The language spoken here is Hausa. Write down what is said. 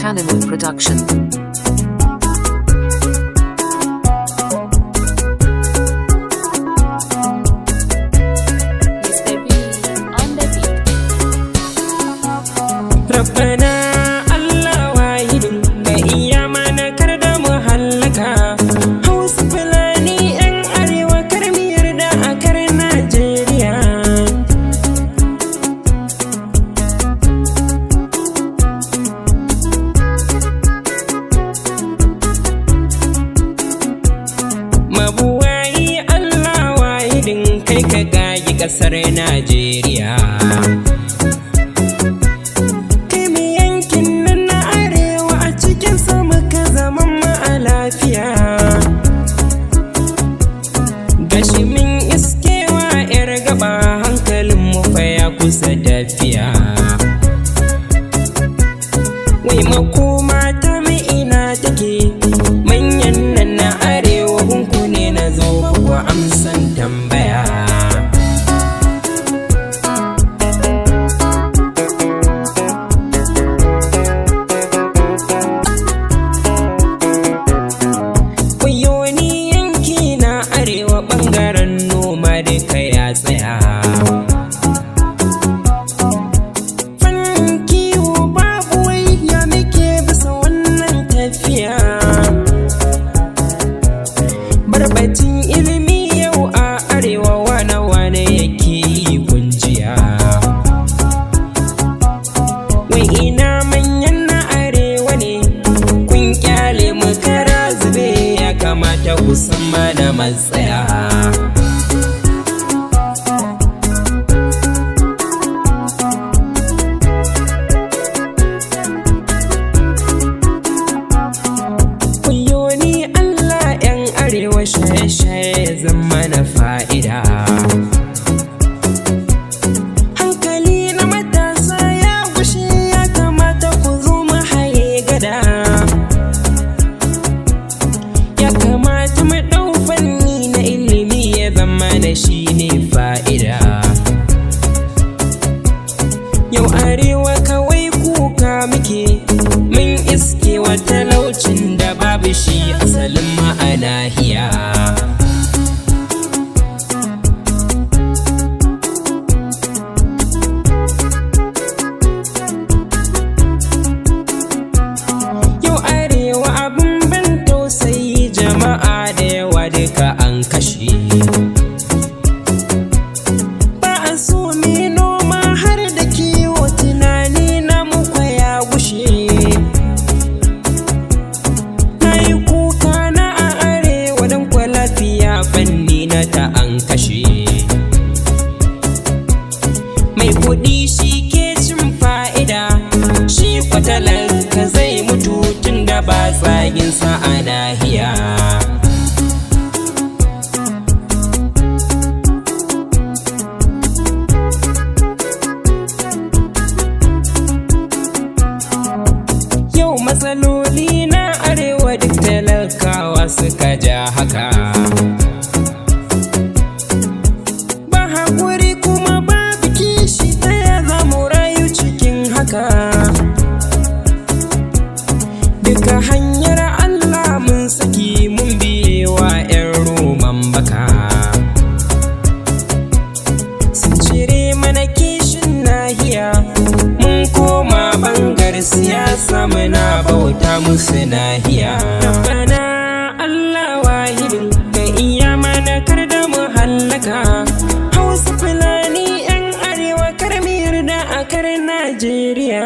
Tanimu Production. Rabbana Allah wahidin ka iya mana kar da mu hallaka. Hausa Fulani 'yan arewa kar mu yarda a kar Najeriya. Mabuwayi Allah wahidin kai ka gagi ƙasar Najeriya. Gashi min iskewa 'yar gaba hankalin mu fa ya kusa tafiya. Wai makoma ta mai ina take, manyan nan na arewa hunku ne na zo ku amsan tambaya. Ɓangaren noma duka ya tsaya. Fannin kiwo babu wai ya muke bisa wannan tafiya. Barbacin ilimi yau a arewa wane yake yi kunjiya. Wai ina manyan na arewa ne kun kyale mu kara zube, ya kamata ku san mana matsaya. Arewa shaye-shaye zama na fa'ida. Hankali na matasa ya gushe, ya kamata ku zo mu haye gada. Ya kamata mu ɗau fanni na ilimi ya zama na shi ne fa'ida. Yau arewa kawai kuka muke, mun iske wa talaucin da babu shi asalin ma'anahiya. Yau arewa abin ban tausayi, jama'a da yawa duka an kashe. Ba a so me noma har da kiwo, tunani na muka ya gushe. Fanni na ta an kashe. Mai kuɗi shi ke cin fa'ida, shi kwatalanka zai mutu tun da ba tsaginsa a nahiya. Yau matsaloli na arewa duk talakawa suka ja haka. Duka hanyar Allah mun saki, mun biye wa 'yan roman baka. Sun cire mana kishin nahiya, mun koma bangar siyasa, muna bauta musu nahiya. Rabbana Allah wahidin ka iya mana kar da mu hallaka. Hausa Fulani 'yan arewa kar mu yarda a kar Najeriya.